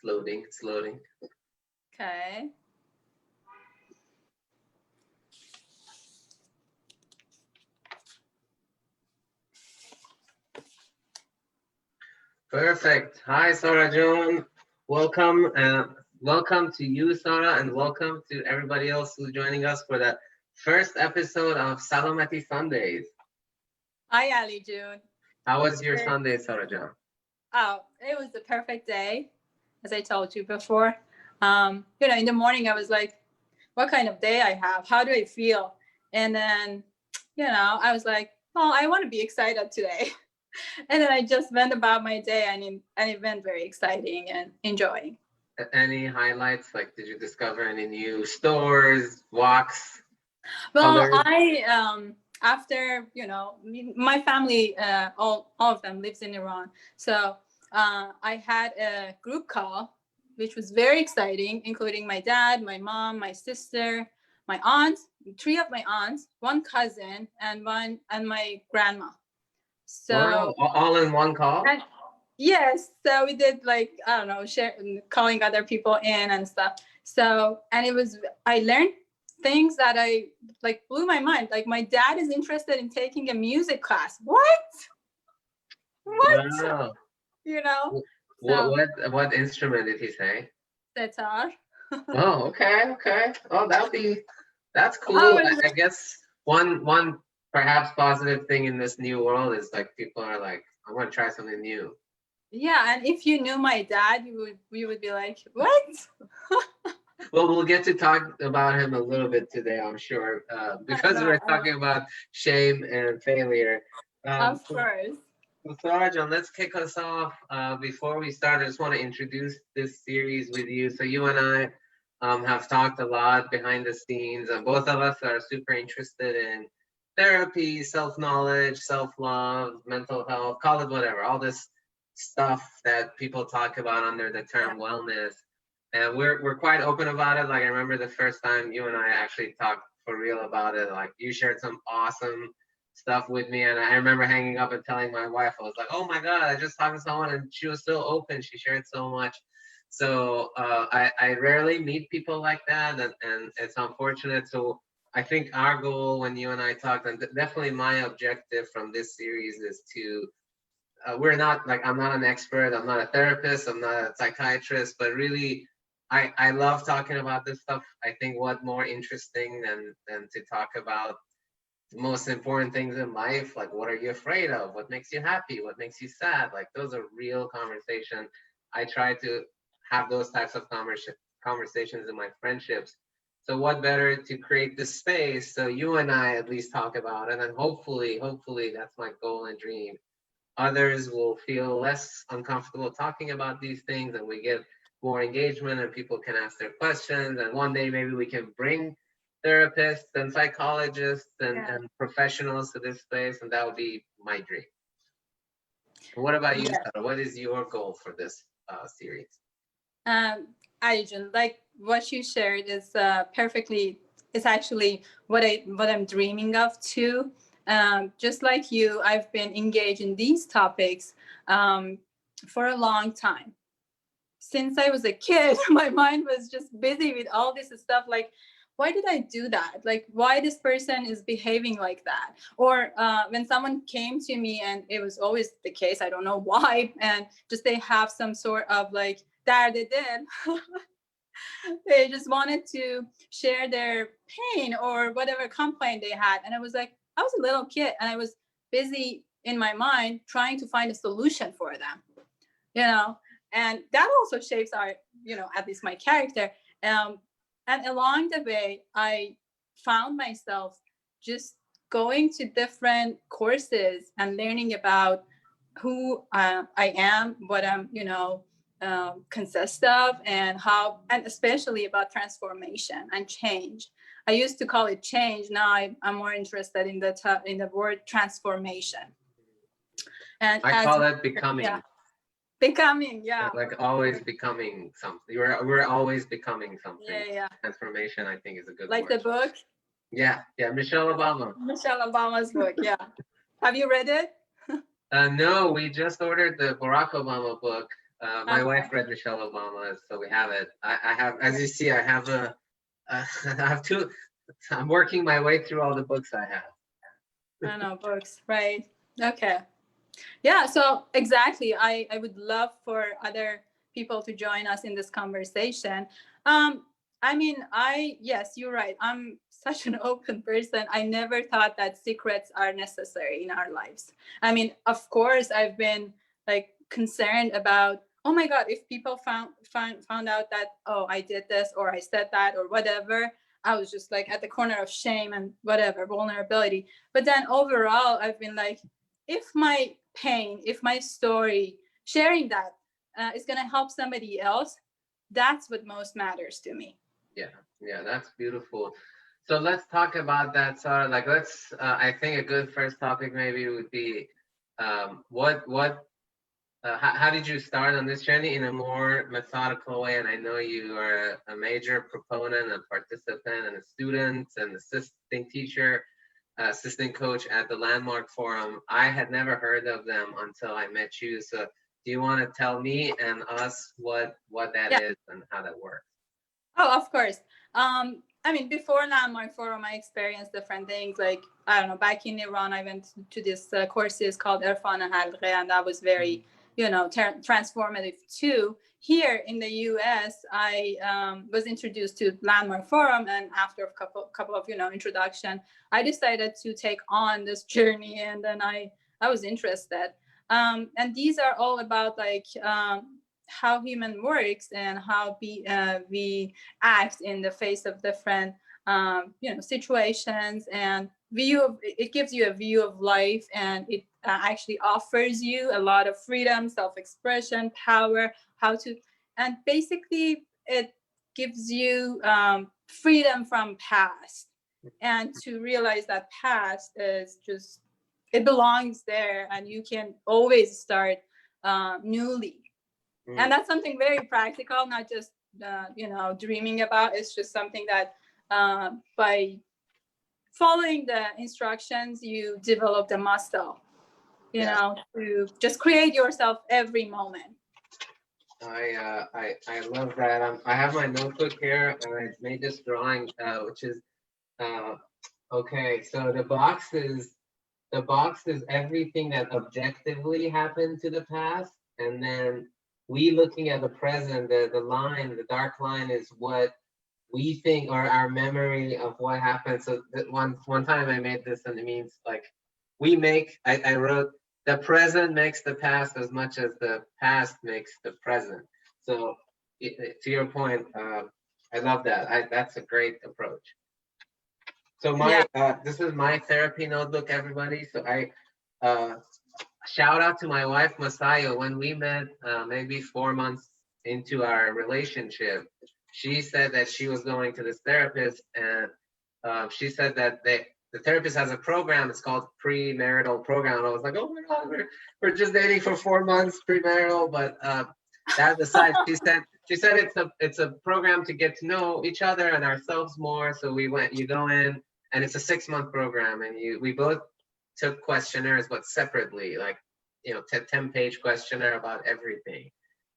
loading. It's loading. Okay. Perfect. Hi, Sara Joan. Welcome. Welcome to you, Sara, and welcome to everybody else who's joining us for the first episode of Salamati Sundays. Hi, Ali June. How was your Sunday, Sara Joan? Oh, it was the perfect day, as I told you before. In the morning I was like, what kind of day I have? How do I feel? And then, I was like, well, I want to be excited today. And then I just went about my day, and it went very exciting and enjoying. Any highlights? Like, did you discover any new stores, walks? Well, colors? after my family, all of them lives in Iran, so I had a group call, which was very exciting, including my dad, my mom, my sister, my aunt, 3 of my aunts, 1 cousin, and my grandma. So wow, all in one call? Yes, so we did calling other people in and stuff. So, and I learned things that I blew my mind. Like, my dad is interested in taking a music class. What? Wow. So, What instrument did he say? sitar. Oh, okay. Oh, that's cool. I guess one perhaps positive thing in this new world is like people are like, I want to try something new. Yeah, and if you knew my dad, you would be like, what? Well, we'll get to talk about him a little bit today, I'm sure, because we're talking about shame and failure. Of course. So, Sara Joan, let's kick us off. Before we start, I just want to introduce this series with you. So you and I have talked a lot behind the scenes, and both of us are super interested in therapy, self-knowledge, self-love, mental health, call it whatever, all this stuff that people talk about under the term wellness. And we're quite open about it. Like, I remember the first time you and I actually talked for real about it. Like, you shared some awesome stuff with me, and I remember hanging up and telling my wife, I was like, oh my God, I just talked to someone and she was so open. She shared so much. So I rarely meet people like that, and it's unfortunate. So I think our goal when you and I talked, and definitely my objective from this series, is to we're not like, I'm not an expert, I'm not a therapist, I'm not a psychiatrist, but really I love talking about this stuff. I think what more interesting than to talk about the most important things in life, like what are you afraid of, what makes you happy, what makes you sad, like those are real conversations. I try to have those types of conversations in my friendships. So what better to create this space so you and I at least talk about it, and hopefully that's my goal and dream, others will feel less uncomfortable talking about these things, and we get more engagement and people can ask their questions, and one day maybe we can bring therapists and psychologists and professionals to this place, and that would be my dream. What about you, Sara? What is your goal for this series? Arjun, like what you shared is perfectly, it's actually what I'm dreaming of too. Just like you, I've been engaged in these topics for a long time. Since I was a kid, my mind was just busy with all this stuff, like, why did I do that? Like, why this person is behaving like that? Or when someone came to me, and it was always the case, I don't know why, and just they have some sort of like, there they did. They just wanted to share their pain or whatever complaint they had. And I was like, I was a little kid and I was busy in my mind trying to find a solution for them, and that also shapes our, at least my character. And along the way, I found myself just going to different courses and learning about who I am, what I'm, consist of, and how, and especially about transformation and change. I used to call it change. Now I'm more interested in the word transformation. And I call it becoming. Yeah. Becoming, yeah. Like always becoming something. We're always becoming something. Yeah. Transformation, I think, is a good like word. The book. Yeah. Michelle Obama's book. Yeah. Have you read it? No, we just ordered the Barack Obama book. My wife read Michelle Obama, so we have it. I have, as you see, I have I have two. I'm working my way through all the books I have. I know, books, right? Okay. Yeah, so exactly. I would love for other people to join us in this conversation. I mean, yes, you're right. I'm such an open person. I never thought that secrets are necessary in our lives. I mean, of course, I've been like concerned about, oh my God, if people found out that, oh, I did this or I said that or whatever, I was just like at the corner of shame and whatever, vulnerability. But then overall, I've been like, if my pain, if my story, sharing that is going to help somebody else, that's what most matters to me. Yeah, that's beautiful. So let's talk about that, Sarah. Like, I think a good first topic maybe would be, how did you start on this journey in a more methodical way? And I know you are a major proponent and participant and a student and assisting teacher, assistant coach at the Landmark Forum. I had never heard of them until I met you. So do you want to tell me and us what that is and how that works? Oh, of course. I mean, before Landmark Forum, I experienced different things. Like, I don't know, back in Iran, I went to this courses called Irfan Halqe, and that was very, transformative too. Here in the US, I was introduced to Landmark Forum, and after a couple of, introduction, I decided to take on this journey, and then I was interested. And these are all about like, how human works and how we act in the face of different situations, and it gives you a view of life, and it actually offers you a lot of freedom, self-expression, power, and basically it gives you freedom from past, and to realize that past is just, it belongs there, and you can always start newly. And that's something very practical, not just dreaming about. It's just something that by following the instructions, you develop the muscle, to just create yourself every moment. I love that. I have my notebook here, and I made this drawing, which is okay. So the box is everything that objectively happened to the past, and then we looking at the present. The dark line is what we think, or our memory of what happened. So one time I made this, and it means like I wrote, the present makes the past as much as the past makes the present. So to your point, I love that. That's a great approach. So this is my therapy notebook, everybody. So I shout out to my wife, Masayo. When we met, maybe 4 months into our relationship, she said that she was going to this therapist, and she said that the therapist has a program. It's called premarital program. And I was like, oh my God, we're just dating for 4 months, premarital. But that aside, she said it's a program to get to know each other and ourselves more. So you go in, and it's a 6-month program, and we both took questionnaires, but separately, like 10-page questionnaire about everything,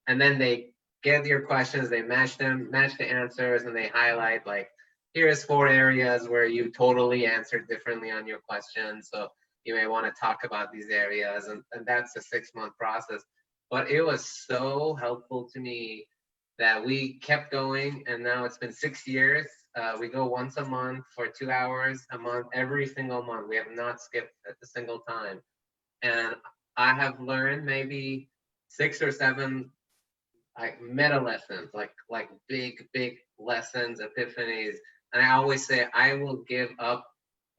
and then they get your questions, they match the answers, and they highlight like, here's 4 areas where you totally answered differently on your questions, so you may want to talk about these areas, and that's a 6-month process. But it was so helpful to me that we kept going, and now it's been 6 years. We go once a month for 2 hours a month, every single month. We have not skipped a single time. And I have learned maybe 6 or 7 like meta lessons, like big lessons, epiphanies. And I always say I will give up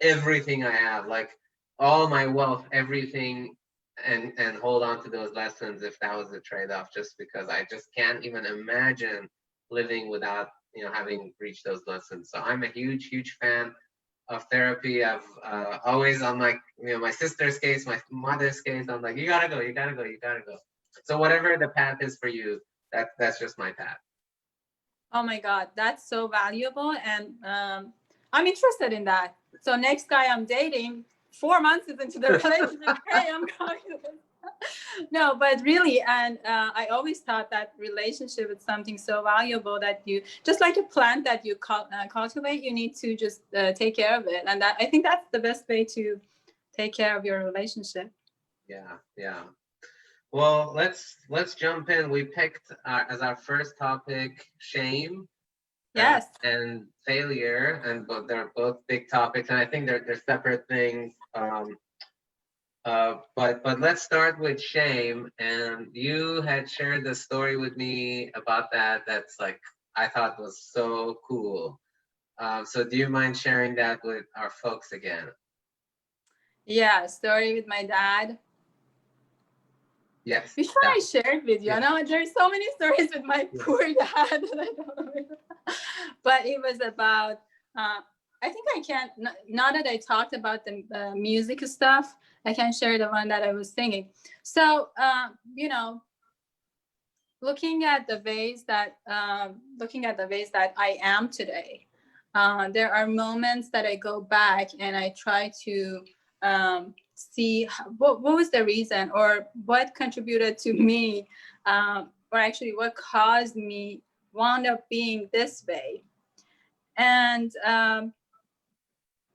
everything I have, like all my wealth, everything, and hold on to those lessons if that was the trade-off, just because I just can't even imagine living without having reached those lessons. So I'm a huge fan of therapy. I've always, on like my sister's case, my mother's case, I'm like, you gotta go. So whatever the path is for you, that's just my path. Oh my God, that's so valuable, and I'm interested in that. So next guy I'm dating, 4 months is into the relationship. Hey, I'm going to this. No, but really, and I always thought that relationship is something so valuable that you, just like a plant that you cultivate, you need to just take care of it. And that, I think that's the best way to take care of your relationship. Yeah, yeah. Well, let's jump in. We picked as our first topic shame Yes. and failure, and but they're both big topics, and I think they're separate things. But let's start with shame. And you had shared the story with me about that. That's like I thought was so cool. So do you mind sharing that with our folks again? Yeah, story with my dad. Yes. Which one Yeah. I shared with you? Yeah. I know there's so many stories with my poor dad that I don't know. But it was about, I think I can, now that I talked about the music stuff, I can share the one that I was singing. So, you know, looking at the ways that I am today, there are moments that I go back and I try to see what was the reason or what contributed to me, or actually what caused me wound up being this way. And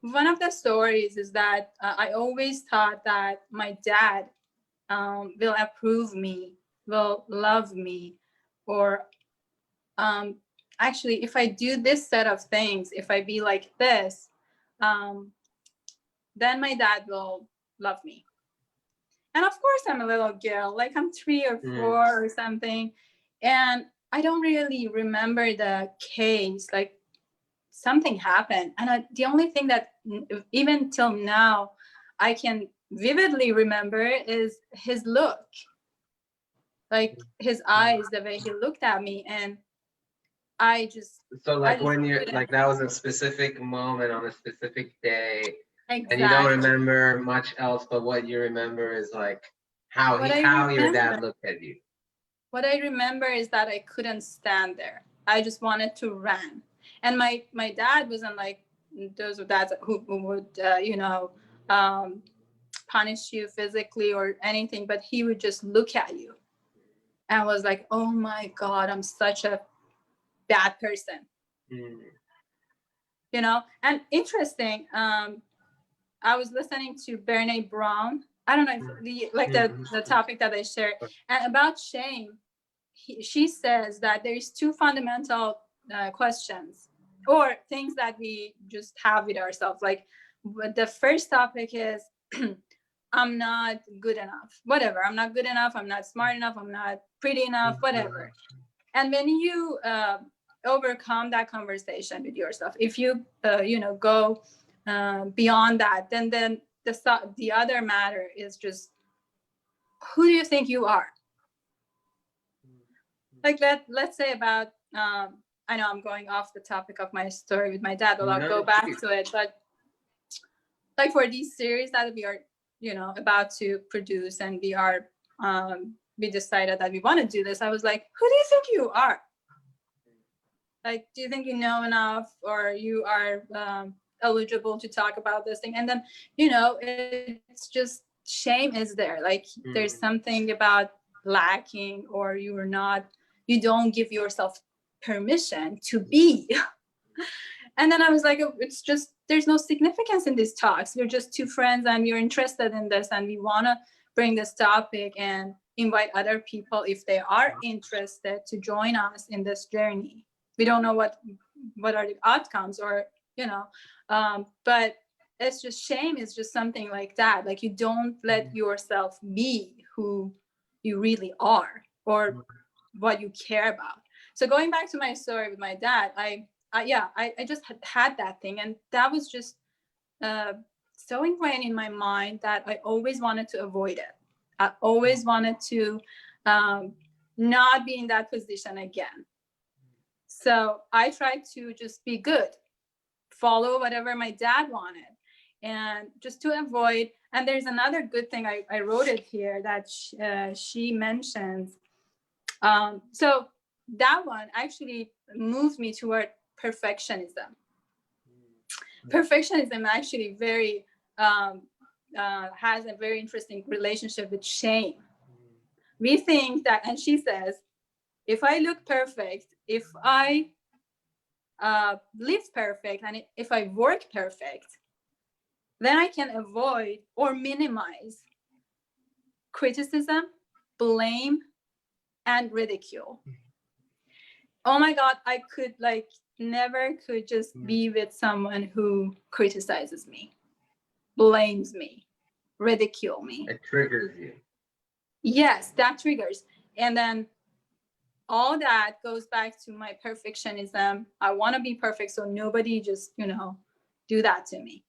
one of the stories is that I always thought that my dad will approve me, will love me, or actually, if I do this set of things, if I be like this, um, then my dad will love me. And of course, I'm a little girl, like I'm 3 or 4 or something. And I don't really remember the case, like something happened. And the only thing that even till now I can vividly remember is his look, like his eyes, the way he looked at me. And I just, So like when you're couldn't. like that was a specific moment on a specific day, and you don't Exactly. remember much else, but what you remember is like how What I how your dad remember, looked at you. what I remember is that I couldn't stand there. I just wanted to run. And my dad wasn't like those dads who would um, punish you physically or anything, but he would just look at you and was like, "Oh my God, I'm such a bad person." Mm. And interesting. I was listening to Brene Brown. I don't know if the topic that I shared, and about shame. She says that there is two fundamental questions or things that we just have with ourselves. Like the first topic is, I'm not good enough. Whatever. I'm not good enough. I'm not smart enough. I'm not pretty enough. Whatever. And when you overcome that conversation with yourself, if you go beyond that, then the other matter is just, who do you think you are? Like let's say about, I know I'm going off the topic of my story with my dad, but I'll go back to it. But like for these series that we are about to produce, and we decided that we want to do this, I was like, who do you think you are? Like, do you think you know enough, or you are eligible to talk about this thing? And then it's just, shame is there. Like there's something about lacking, or you don't give yourself permission to be. And then I was like, oh, it's just, there's no significance in these talks. We're just two friends and we're interested in this, and we want to bring this topic and invite other people, if they are interested, to join us in this journey. We don't know what are the outcomes, or but it's just, shame is just something like that. Like you don't let yourself be who you really are, or what you care about. So going back to my story with my dad, I just had that thing, and that was just so ingrained in my mind that I always wanted to avoid it. I always wanted to not be in that position again. So I tried to just be good, follow whatever my dad wanted, and just to avoid. And there's another good thing, I wrote it here, that she mentions. So that one actually moved me toward perfectionism. Perfectionism actually very has a very interesting relationship with shame. We think that, and she says, if I look perfect, if I live perfect, and if I work perfect, then I can avoid or minimize criticism, blame, and ridicule. Oh my God, I could never could just be with someone who criticizes me, blames me, ridicule me. It triggers you. Yes, that triggers. And then all that goes back to my perfectionism. I want to be perfect, so nobody just, do that to me.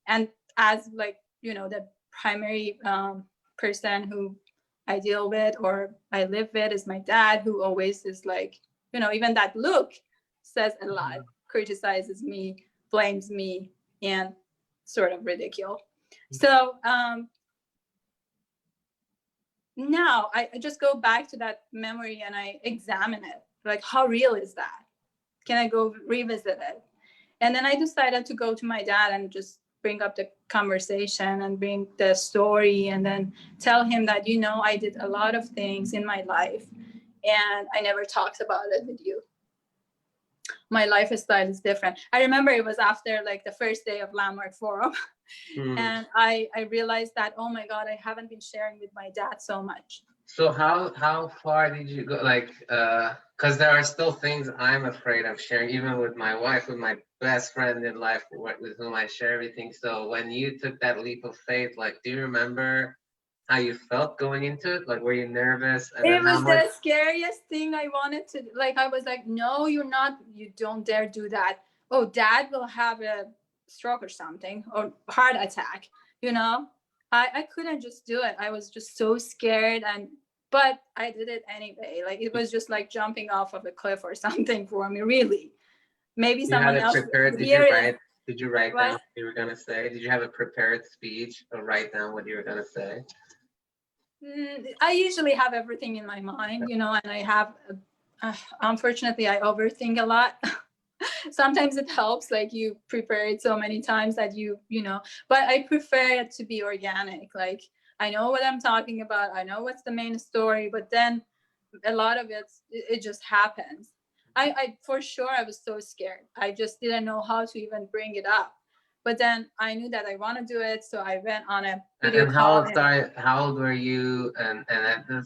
And as the primary person who I deal with or I live with is my dad, who always is even that look says a lot, criticizes me, blames me, and sort of ridicule. So now I just go back to that memory and I examine it. Like, how real is that? Can I go revisit it? And then I decided to go to my dad and just bring up the conversation and bring the story and then tell him that, I did a lot of things in my life and I never talked about it with you. My lifestyle is different. I remember it was after the first day of Landmark Forum. And I realized that, oh my God, I haven't been sharing with my dad so much. So how far did you go? Because there are still things I'm afraid of sharing, even with my wife, with my best friend in life, with whom I share everything. So when you took that leap of faith, do you remember how you felt going into it? Were you nervous? And it was the scariest thing I wanted to, I was like, no, you're not, you don't dare do that. Oh, dad will have a stroke or something, or heart attack, I couldn't just do it. I was just so scared, but I did it anyway. It was just like jumping off of a cliff or something for me, really. Maybe someone else. Prepared. Did you write down what you were gonna say? Did you have a prepared speech or write down what you were gonna say? I usually have everything in my mind, and I have, unfortunately, I overthink a lot. Sometimes it helps, you prepare it so many times that but I prefer it to be organic. I know what I'm talking about. I know what's the main story, but then a lot of it just happens. I for sure, I was so scared. I just didn't know how to even bring it up. But then I knew that I want to do it, so I went on a video call. How old were you? And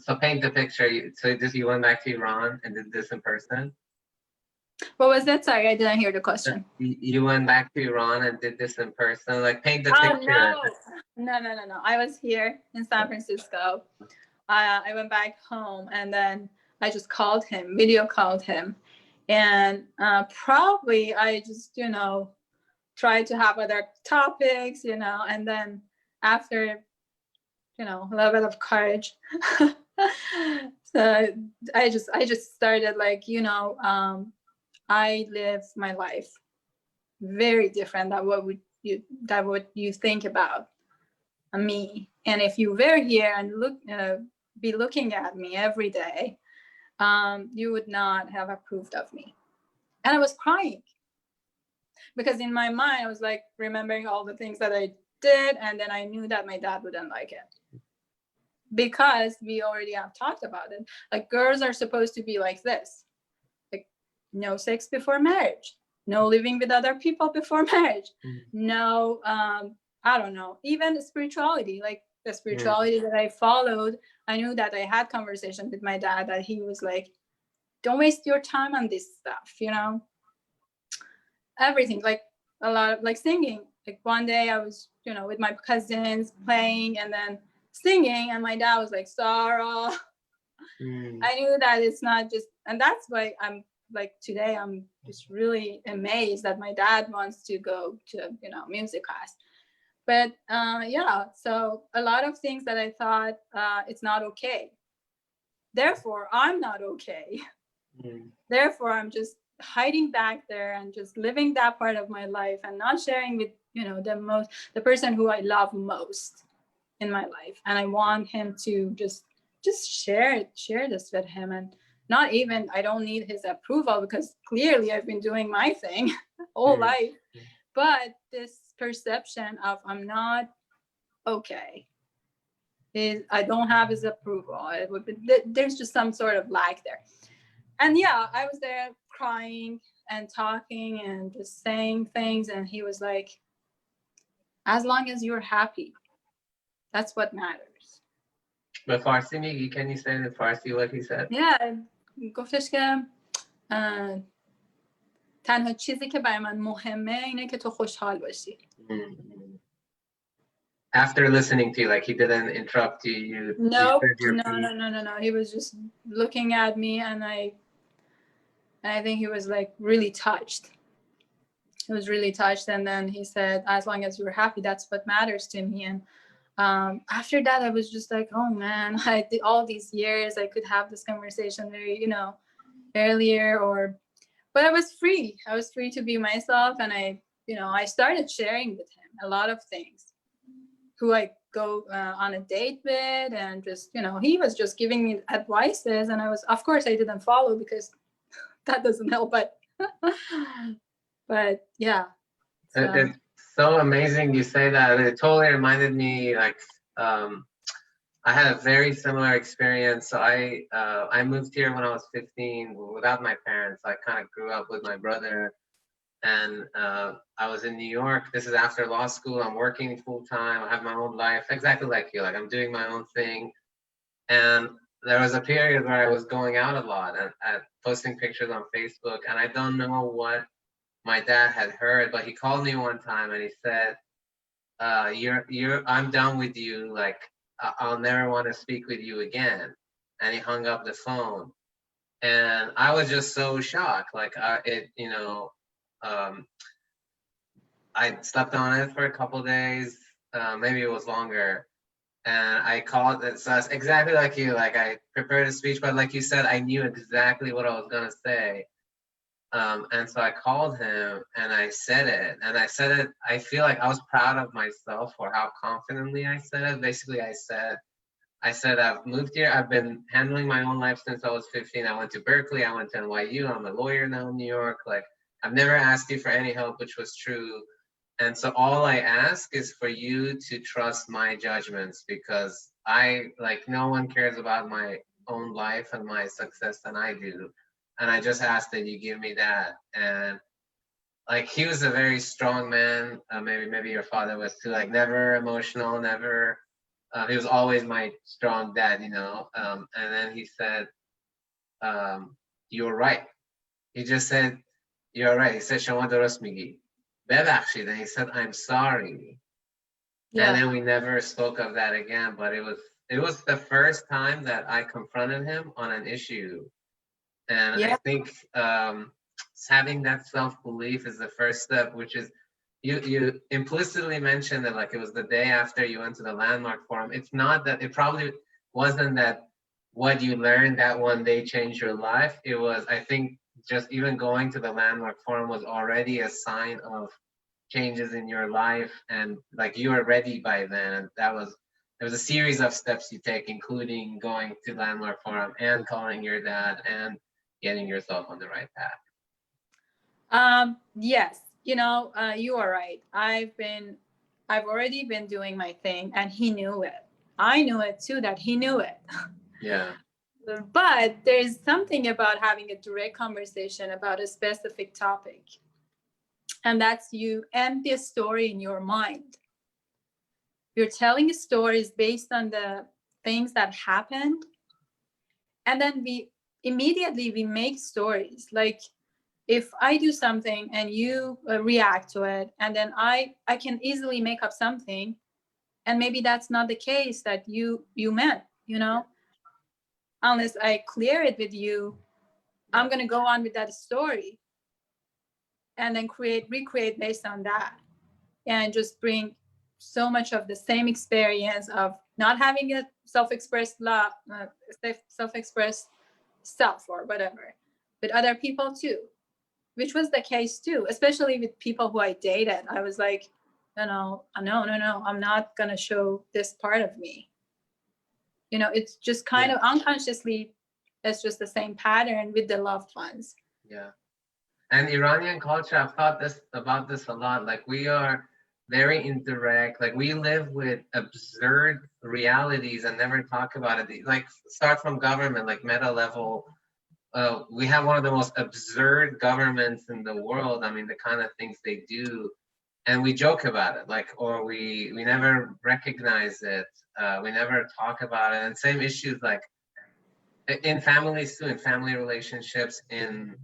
so paint the picture. You went back to Iran and did this in person? What was that? Sorry, I didn't hear the question. You went back to Iran and did this in person? Paint the picture. No. I was here in San Francisco. I went back home and then I just called him, video called him. And probably I just, tried to have other topics, and then after, a little bit of courage. So I just started I live my life very different than what you think about me. And if you were here and be looking at me every day, you would not have approved of me. And I was crying because in my mind I was remembering all the things that I did, and then I knew that my dad wouldn't like it because we already have talked about it. Girls are supposed to be like this. No sex before marriage, no living with other people before marriage, no, I don't know, even spirituality, the spirituality that I followed. I knew that I had conversations with my dad that he was don't waste your time on this stuff, everything, a lot of singing. One day I was, with my cousins playing and then singing, and my dad was like, Sara. I knew that it's not just, and that's why I'm today I'm just really amazed that my dad wants to go to music class. But so a lot of things that I thought it's not okay, therefore I'm not okay. Therefore I'm just hiding back there and just living that part of my life and not sharing with the person who I love most in my life. And I want him to just share this with him. And not even, I don't need his approval because clearly I've been doing my thing all life. But this perception of I'm not okay, I don't have his approval. It would be, there's just some sort of lag there. And yeah, I was there crying and talking and just saying things. And he was like, as long as you're happy, that's what matters. But Farsi Migi, can you say in Farsi what he said? Yeah, گفتش که تنها چیزی که برای من مهمه اینه که تو خوشحال باشی. After listening to you, like he didn't interrupt you. No. He was just looking at me, and I think he was like really touched. He was really touched, and then he said, as long as you're happy, that's what matters to me. And after that, I was just like, oh man, I did all these years, I could have this conversation very, earlier, but I was free. I was free to be myself, and I started sharing with him a lot of things. Who I go on a date with, and just, he was just giving me advices, and of course I didn't follow because that doesn't help, but yeah. It's so amazing you say that. It totally reminded me, like, I had a very similar experience. So I moved here when I was 15 without my parents. I kind of grew up with my brother, and I was in New York. This is after law school. I'm working full time. I have my own life, exactly like you. Like, I'm doing my own thing. And there was a period where I was going out a lot and posting pictures on Facebook. And I don't know what my dad had heard, but he called me one time and he said, I'm done with you. Like, I'll never want to speak with you again. And he hung up the phone. And I was just so shocked. Like, I slept on it for a couple days, maybe it was longer, and I called it. So it's exactly like you. Like, I prepared a speech, but like you said, I knew exactly what I was gonna say. And so I called him and I said it. And I said it. I feel like I was proud of myself for how confidently I said it. Basically, I said I've moved here. I've been handling my own life since I was 15. I went to Berkeley. I went to NYU. I'm a lawyer now in New York. Like, I've never asked you for any help, which was true. And so all I ask is for you to trust my judgments, because no one cares about my own life and my success than I do. And I just ask that you give me that. And like, he was a very strong man. Maybe your father was too. Like, never emotional, never. He was always my strong dad, And then he said, "You're right." He just said, "You're right." He said, "Shama درست میگی." ببخشید. And he said, "I'm sorry." Yeah. And then we never spoke of that again. But it was the first time that I confronted him on an issue. And yeah. I think having that self-belief is the first step, which is, you implicitly mentioned that, like, it was the day after you went to the Landmark Forum. It's not that, it probably wasn't that what you learned that one day changed your life. It was, I think, just even going to the Landmark Forum was already a sign of changes in your life, and like, you were ready by then. There was a series of steps you take, including going to Landmark Forum and calling your dad and getting yourself on the right path. Yes, you are right. I've already been doing my thing, and he knew it. I knew it too, that he knew it. Yeah. But there's something about having a direct conversation about a specific topic. And that's, you empty a story in your mind. You're telling stories based on the things that happened. And then we immediately make stories. Like, if I do something and you react to it, and then I can easily make up something, and maybe that's not the case that you meant, unless I clear it with you, I'm going to go on with that story and then recreate based on that, and just bring so much of the same experience of not having a self-expressed self or whatever with other people too, which was the case too, especially with people who I dated. I was like, no, I'm not going to show this part of me. It's just kind of unconsciously, it's just the same pattern with the loved ones. Yeah. And Iranian culture, I've thought about this a lot. Like, we are very indirect. Like we live with absurd realities and never talk about it. Like start from government, like meta level. We have one of the most absurd governments in the world. I mean, the kind of things they do, and we joke about it, like, or we never recognize it. We never talk about it. And same issues like in families too, in family relationships, in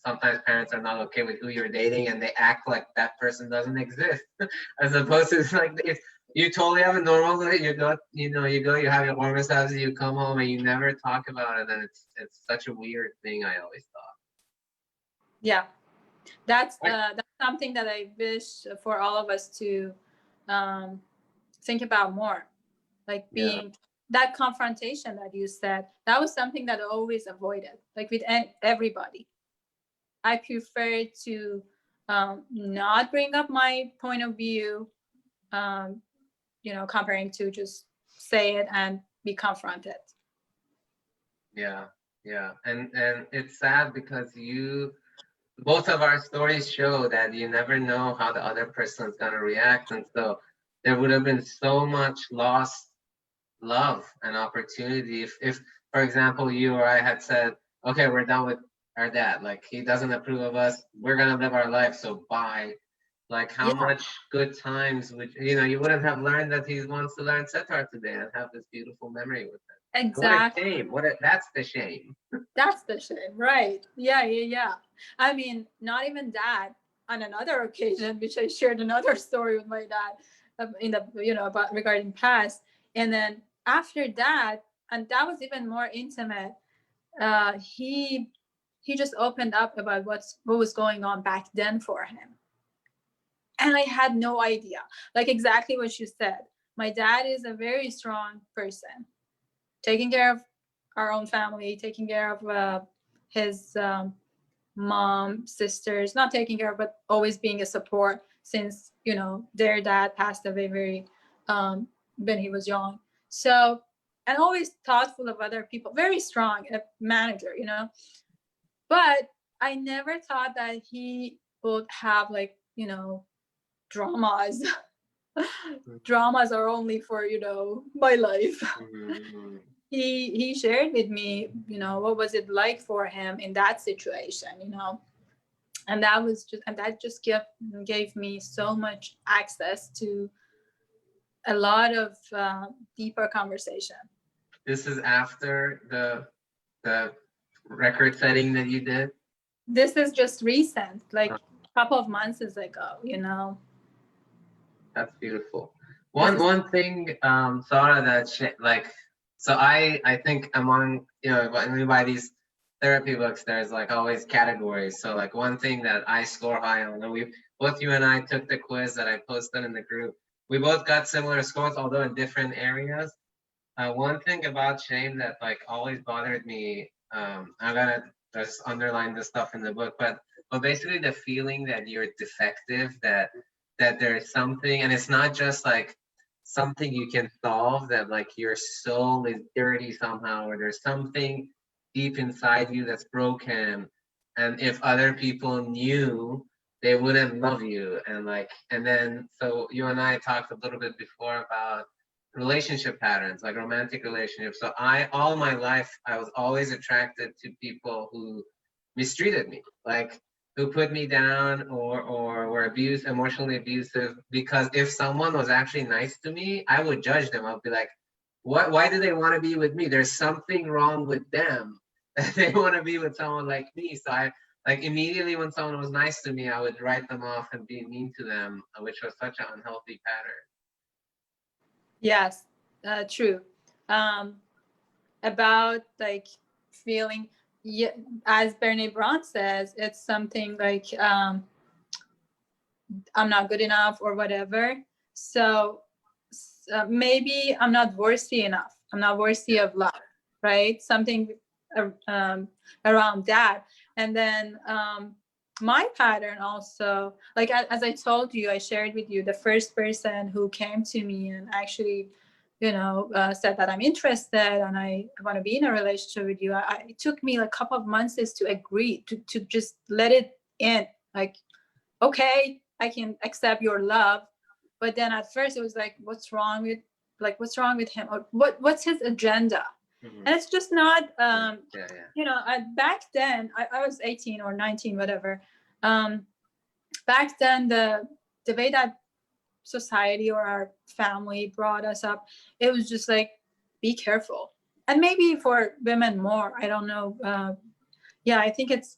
sometimes parents are not okay with who you're dating and they act like that person doesn't exist. As opposed to like if you totally have a normal day, you go, you have your warm massages, you come home and you never talk about it, and it's such a weird thing, I always thought. Yeah, that's something that I wish for all of us to think about more, like being that confrontation that you said. That was something that I always avoided, like with everybody. I prefer to not bring up my point of view, comparing to just say it and be confronted. Yeah, and it's sad because both of our stories show that you never know how the other person's gonna react, and so there would have been so much lost love and opportunity if for example you or I had said, okay, we're done with our dad, like he doesn't approve of us, we're gonna live our life, so bye. Like how much good times would you wouldn't have learned that he wants to learn setar today and have this beautiful memory with him. Exactly. What a shame. That's the shame. That's the shame, right? Yeah. I mean, not even that. On another occasion, which I shared another story with my dad in the about regarding past, and then after that, and that was even more intimate. He just opened up about what was going on back then for him, and I had no idea. Like exactly what you said. My dad is a very strong person, taking care of our own family, taking care of his mom, sisters, not taking care of, but always being a support since, their dad passed away when he was young. So, and always thoughtful of other people, very strong, a manager, But I never thought that he would have like, dramas. Dramas are only for, my life. Mm-hmm. He shared with me, what was it like for him in that situation, and that just gave me so much access to a lot of deeper conversation. This is after the record setting that you did. This is just recent, like a couple of months ago. That's beautiful. One thing, Sara, so I think among when we buy these therapy books, there's like always categories. So like one thing that I score high on, and both you and I took the quiz that I posted in the group. We both got similar scores, although in different areas. One thing about shame that like always bothered me, I gotta just underline this stuff in the book, but basically the feeling that you're defective, that there's something, and it's not just like something you can solve, that like your soul is dirty somehow, or there's something deep inside you that's broken, and if other people knew, they wouldn't love you, and then so you and I talked a little bit before about relationship patterns, like romantic relationships. So all my life I was always attracted to people who mistreated me, like who put me down, or were emotionally abusive, because if someone was actually nice to me, I would judge them. I'd be like, why do they want to be with me? There's something wrong with them that they want to be with someone like me. So I like immediately when someone was nice to me, I would write them off and be mean to them, which was such an unhealthy pattern. Yes, true. About like feeling, as Brene Brown says, it's something like I'm not good enough or whatever. So maybe I'm not worthy enough. I'm not worthy of love, right? Something around that. And then my pattern also, like as I told you, I shared with you, the first person who came to me and actually said that I'm interested and I want to be in a relationship with you. It took me like a couple of months to agree to just let it in. Like, okay, I can accept your love, But then at first it was like, what's wrong with him, or what's his agenda? Mhm. And it's just not back then I was 18 or 19, whatever. Back then the way that society or our family brought us up, it was just like, be careful. And maybe for women more, I don't know. I think it's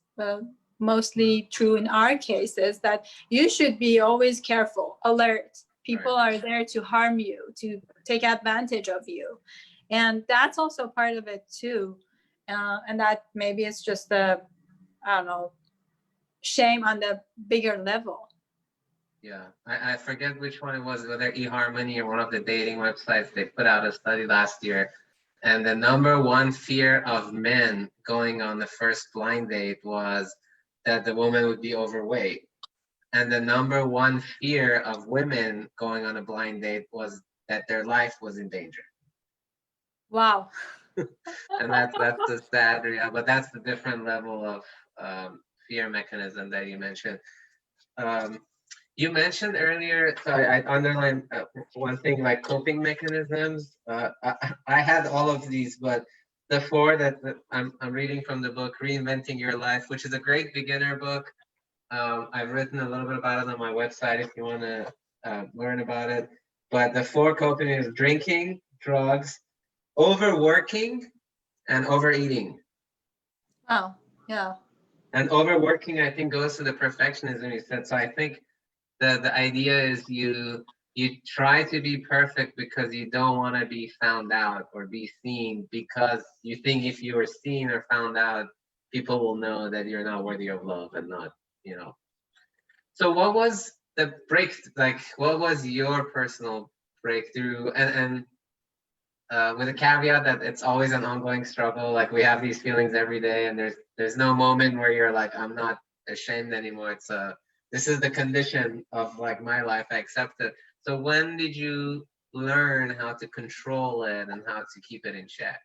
mostly true in our cases, that you should be always careful, alert. People are there to harm you, to take advantage of you. And that's also part of it too. And that maybe it's just I don't know, shame on the bigger level. Yeah, I forget which one it was, whether eHarmony or one of the dating websites. They put out a study last year, and the number one fear of men going on the first blind date was that the woman would be overweight. And the number one fear of women going on a blind date was that their life was in danger. Wow. And that's the sad reality, but that's the different level of fear mechanism that you mentioned. You mentioned earlier, sorry, I underlined one thing, like coping mechanisms. I had all of these, but the four that I'm reading from the book, Reinventing Your Life, which is a great beginner book. I've written a little bit about it on my website if you want to learn about it. But the four coping is drinking, drugs, overworking, and overeating. Oh, yeah. And overworking, I think, goes to the perfectionism you said. So I think the idea is you try to be perfect because you don't want to be found out or be seen, because you think if you were seen or found out, people will know that you're not worthy of love and not, you know. So what was the break, like what was your personal breakthrough? And with a caveat that it's always an ongoing struggle. Like we have these feelings every day, and there's no moment where you're like, I'm not ashamed anymore. It's this is the condition of like my life. I accept it. So when did you learn how to control it and how to keep it in check?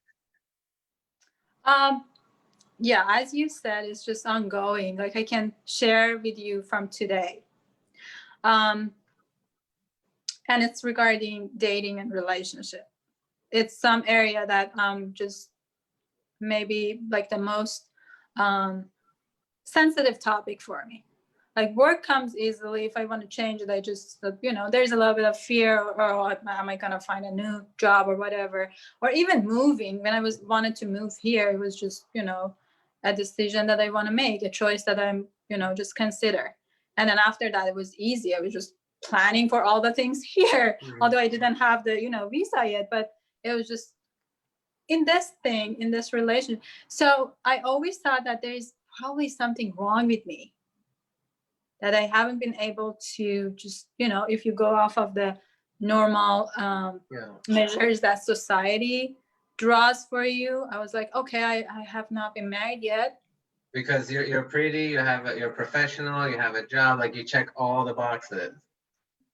Yeah, as you said, it's just ongoing. Like I can share with you from today. And it's regarding dating and relationship. It's some area that just maybe like the most sensitive topic for me. Like work comes easily. If I want to change it, I just, there's a little bit of fear, or am I going to find a new job or whatever, or even moving. When I wanted to move here, it was just, a decision that I want to make, a choice that I'm, just consider. And then after that, it was easy. I was just planning for all the things here, although I didn't have the, visa yet, but it was just in this relation. So I always thought that there's probably something wrong with me, that I haven't been able to just, if you go off of the normal measures that society draws for you, I was like, okay, I have not been married yet. Because you're pretty, you're professional, you have a job, like you check all the boxes.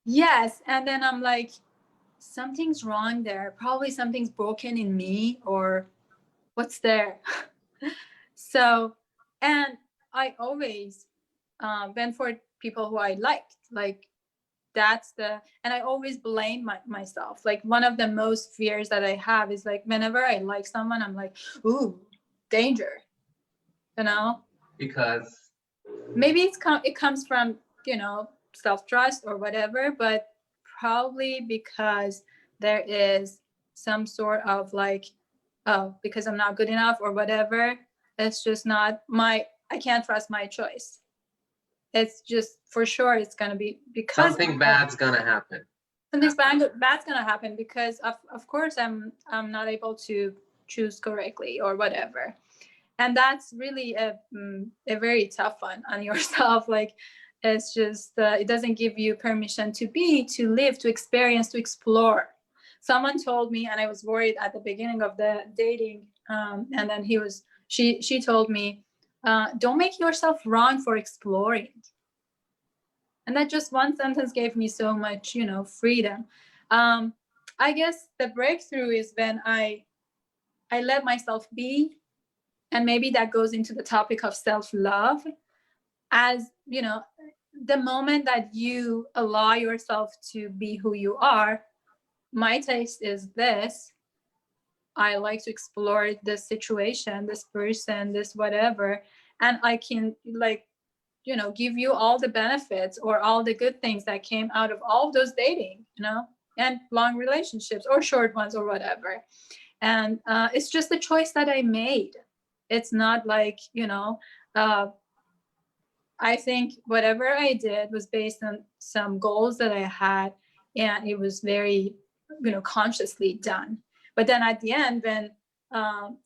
Yes, and then I'm like, something's wrong there. Probably something's broken in me, or what's there. So, and I always went for people who I liked. Like and I always blame myself. Like one of the most fears that I have is like, whenever I like someone, I'm like, ooh, danger, Because maybe it comes from, self-trust or whatever, but probably because there is some sort of like, oh, because I'm not good enough or whatever, it's just not I can't trust my choice. It's just for sure it's going to be because something bad's going to happen. Something bad's going to happen because of course I'm not able to choose correctly or whatever. And that's really a very tough one on yourself. Like it's just it doesn't give you permission to live, to experience, to explore. Someone told me, and I was worried at the beginning of the dating, and then she told me, don't make yourself wrong for exploring. And that just one sentence gave me so much, freedom. I guess the breakthrough is when I let myself be. And maybe that goes into the topic of self-love. As the moment that you allow yourself to be who you are, my taste is this. I like to explore this situation, this person, this whatever, and I can like, give you all the benefits or all the good things that came out of all of those dating, and long relationships or short ones or whatever. And it's just a choice that I made. It's not like, uh, I think whatever I did was based on some goals that I had, and it was very, consciously done. But then at the end, when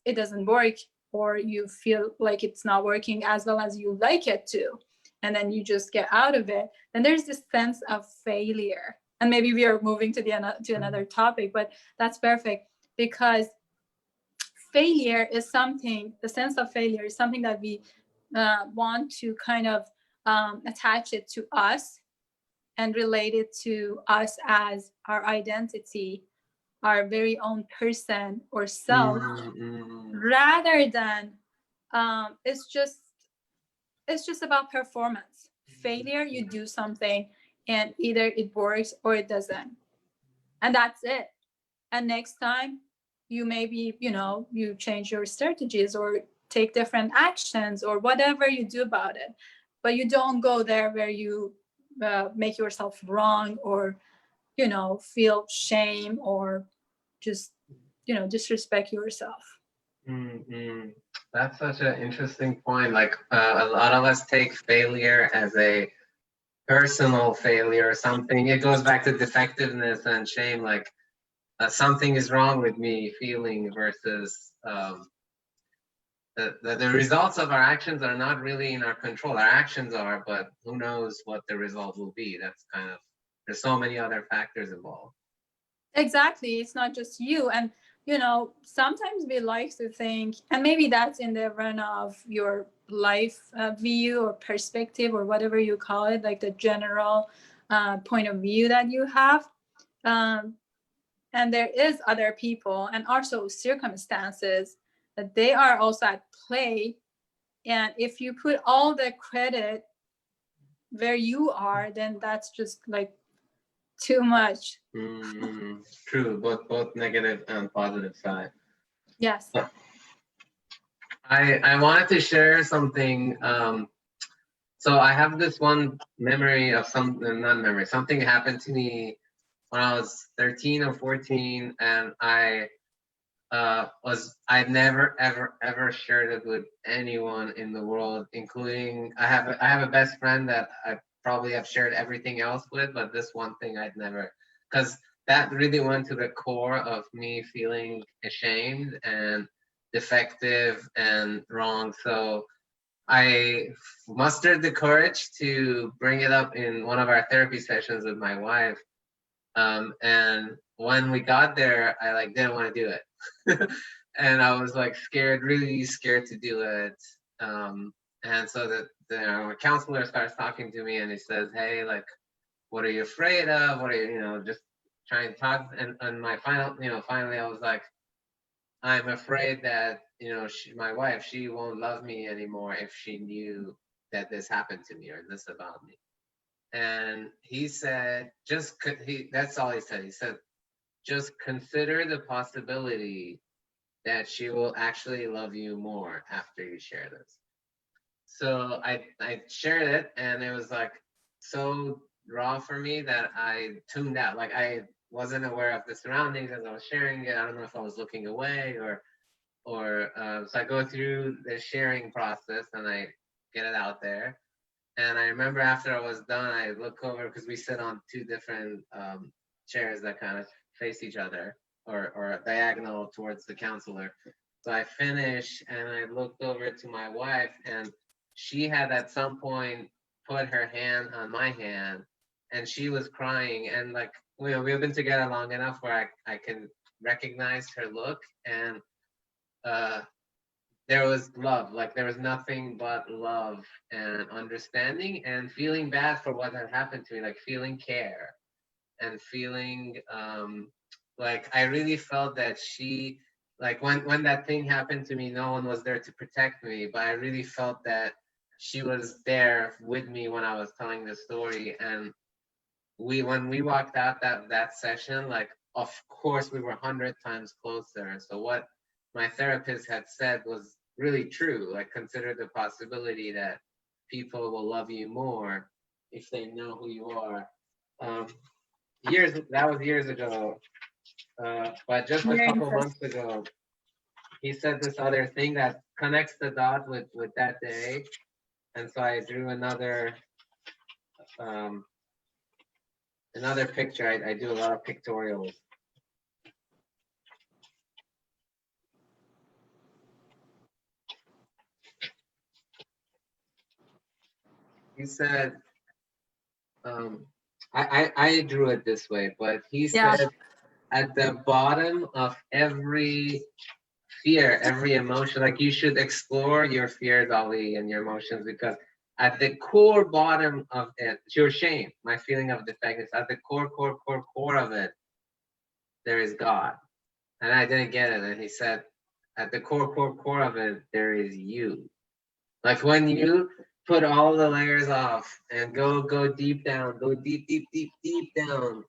it doesn't work, or you feel like it's not working as well as you like it to, and then you just get out of it, then there's this sense of failure. And maybe we are moving to another topic, but that's perfect, because the sense of failure is something that we want to kind of attach it to us and relate it to us as our identity, our very own person or self, rather than it's just about performance. Failure, you do something and either it works or it doesn't, and that's it. And next time you maybe, you change your strategies or take different actions or whatever you do about it, but you don't go there where you make yourself wrong, or feel shame, or just disrespect yourself. Mm-hmm. That's such an interesting point. Like a lot of us take failure as a personal failure or something. It goes back to defectiveness and shame, like something is wrong with me feeling, versus the results of our actions are not really in our control. Our actions are, but who knows what the result will be. That's kind of, there's so many other factors involved. Exactly. It's not just you. And, sometimes we like to think, and maybe that's in the run of your life view or perspective or whatever you call it, like the general point of view that you have. Um, and there is other people and also circumstances that they are also at play. And if you put all the credit where you are, then that's just like too much. True, both negative and positive side. Yes. I wanted to share something. So I have this one memory of something happened to me when I was 13 or 14, and I'd never ever shared it with anyone in the world, including I have a best friend that I probably have shared everything else with, but this one thing I'd never, because that really went to the core of me feeling ashamed and defective and wrong. So I mustered the courage to bring it up in one of our therapy sessions with my wife. And when we got there, I like didn't want to do it. And I was like scared, really scared to do it. And so the counselor starts talking to me and he says, "Hey, like, what are you afraid of? What are you, just trying to talk." And my finally I was like, "I'm afraid that, my wife, she won't love me anymore if she knew that this happened to me or this about me." And he said, that's all he said. He said, "Just consider the possibility that she will actually love you more after you share this." So I shared it, and it was like so raw for me that I tuned out. Like I wasn't aware of the surroundings as I was sharing it. I don't know if I was looking away or so I go through the sharing process and I get it out there. And I remember after I was done, I look over because we sit on two different chairs that kind of face each other, or diagonal towards the counselor. So I finish and I looked over to my wife, and she had at some point put her hand on my hand, and she was crying. And like, we've been together long enough where I can recognize her look, and uh, there was love. Like there was nothing but love and understanding and feeling bad for what had happened to me, like feeling care and feeling like I really felt that she, like when that thing happened to me, no one was there to protect me, but I really felt that she was there with me when I was telling the story, and when we walked out that session, like of course we were 100 times closer. So what my therapist had said was really true. Like, consider the possibility that people will love you more if they know who you are. Um, that was years ago, but just a Very couple interesting. months ago, he said this other thing that connects the dot with that day, and so I drew um, another picture. I do a lot of pictorials. He said, um, I drew it this way, but he Yeah. said at the bottom of every fear, every emotion, like you should explore your fears, Ali, and your emotions, because at the core bottom of it, your shame, my feeling of defectiveness, at the core of it, there is God. And I didn't get it. And he said, at the core of it, there is you. Like when you put all the layers off and go deep down, go deep down,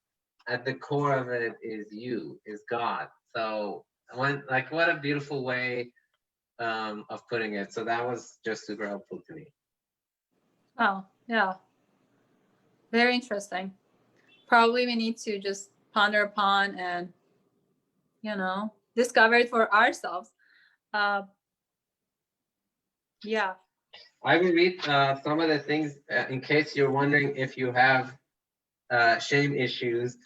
at the core of it is you, is God. So what a beautiful way of putting it. So that was just super helpful to me. Oh, yeah. Very interesting. Probably we need to just ponder upon and, discover it for ourselves. Uh, yeah. I will read some of the things in case you're wondering if you have shame issues.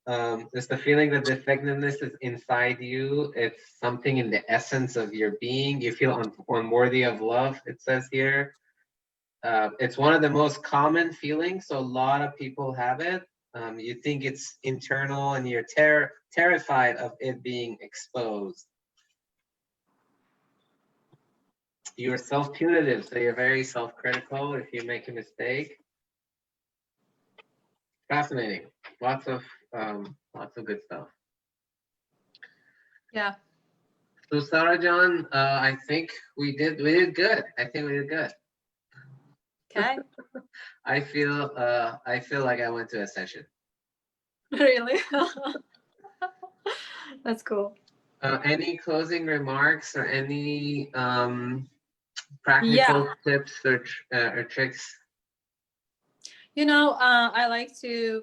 It's the feeling that defectiveness is inside you. It's something in the essence of your being. You feel unworthy of love, it says here. It's one of the most common feelings, so a lot of people have it. You think it's internal and you're terrified of it being exposed. You're self-punitive, so you're very self-critical if you make a mistake. Fascinating. Lots of good stuff. Yeah. So Sarah John, I think we did good. I think we did good. Okay. I feel like I went to a session. Really? That's cool. Any closing remarks or any practical tips or tricks? I like to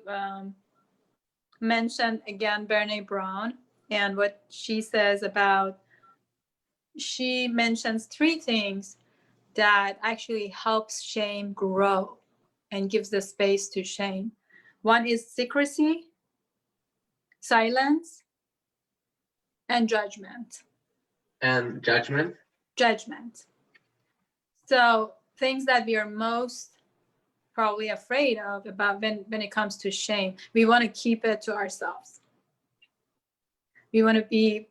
mention again Brene Brown and what she says about, she mentions 3 things that actually helps shame grow and gives the space to shame. One is secrecy, silence, and judgment. And judgment? Judgment. So things that we are most probably afraid of about when it comes to shame, we want to keep it to ourselves. We want to be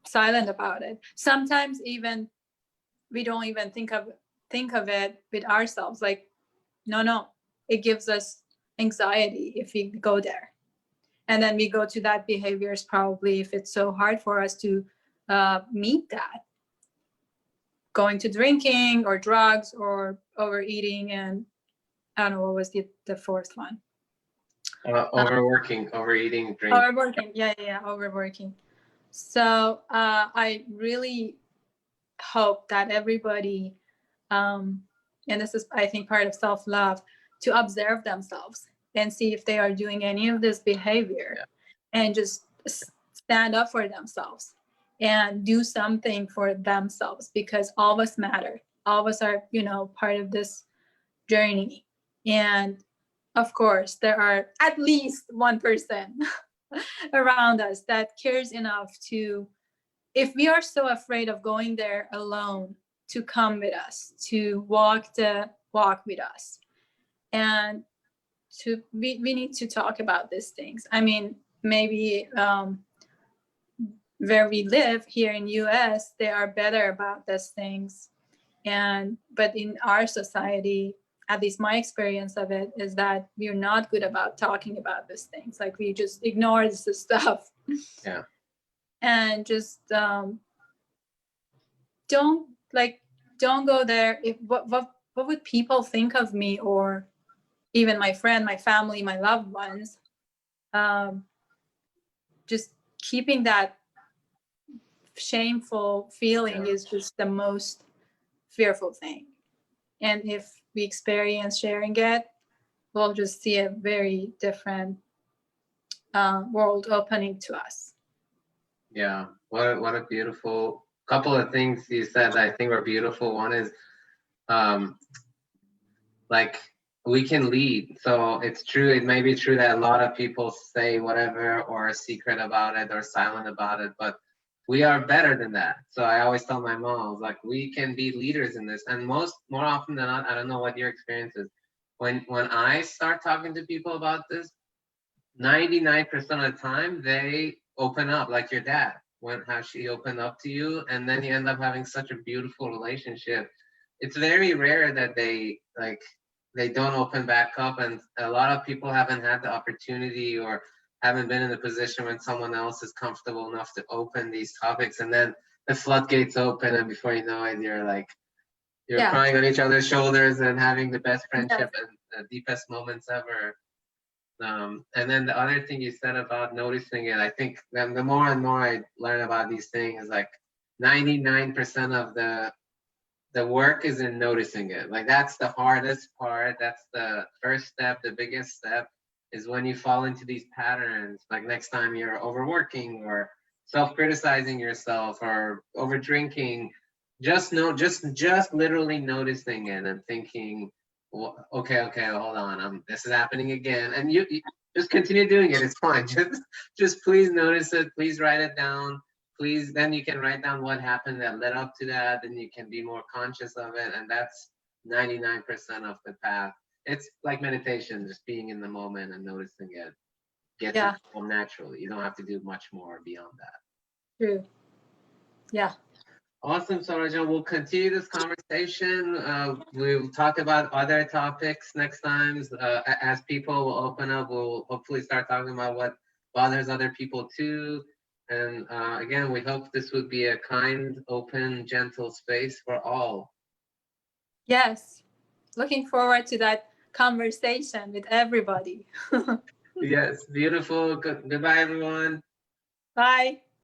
silent about it. Sometimes even we don't even think of it with ourselves. Like, no, it gives us anxiety if we go there, and then we go to that behaviors probably if it's so hard for us to meet that, going to drinking or drugs or overeating, and I don't know what was the 4th one. Overworking, overeating, drinking. Overworking, yeah, overworking. So I really hope that everybody, and this is I think part of self-love, to observe themselves and see if they are doing any of this behavior, and just stand up for themselves and do something for themselves, because all of us matter. All of us are, part of this journey. And of course, there are at least one person around us that cares enough to, if we are so afraid of going there alone, to come with us, to walk the walk with us. And we need to talk about these things. I mean, maybe where we live here in US, they are better about these things. But in our society, at least my experience of it is that we're not good about talking about these things. Like, we just ignore this stuff. Yeah. And just don't go there. If what what would people think of me, or even my friend, my family, my loved ones. Just keeping that shameful feeling is just the most fearful thing. And if we experience sharing it, we'll just see a very different world opening to us. Yeah, what a beautiful couple of things you said that I think are beautiful. One is like we can lead. So it's true, it may be true that a lot of people say whatever or are secret about it or silent about it, but we are better than that. So I always tell my mom, like, we can be leaders in this. And more often than not, I don't know what your experience is. When I start talking to people about this, 99% of the time they open up, like your dad, how she opened up to you, and then you end up having such a beautiful relationship. It's very rare that they don't open back up, and a lot of people haven't had the opportunity or haven't been in a position when someone else is comfortable enough to open these topics, and then the floodgates open, and before you know it, you're crying on each other's shoulders and having the best friendship and the deepest moments ever. And then the other thing you said about noticing it, I think the more and more I learn about these things, like 99% of the work is in noticing it. Like that's the hardest part. That's the first step. The biggest step is when you fall into these patterns. Like next time you're overworking or self-criticizing yourself or over drinking, just literally noticing it and thinking, well, okay, hold on, this is happening again, and you just continue doing it. It's fine. Just please notice it. Please write it down. Please, then you can write down what happened that led up to that, and you can be more conscious of it. And that's 99% of the path. It's like meditation, just being in the moment and noticing it gets it to come naturally. You don't have to do much more beyond that. True. Yeah. Awesome, Sara. We'll continue this conversation. We'll talk about other topics next time. As people will open up, we'll hopefully start talking about what bothers other people too. And again, we hope this would be a kind, open, gentle space for all. Yes. Looking forward to that conversation with everybody. Yes, beautiful. Goodbye, everyone. Bye.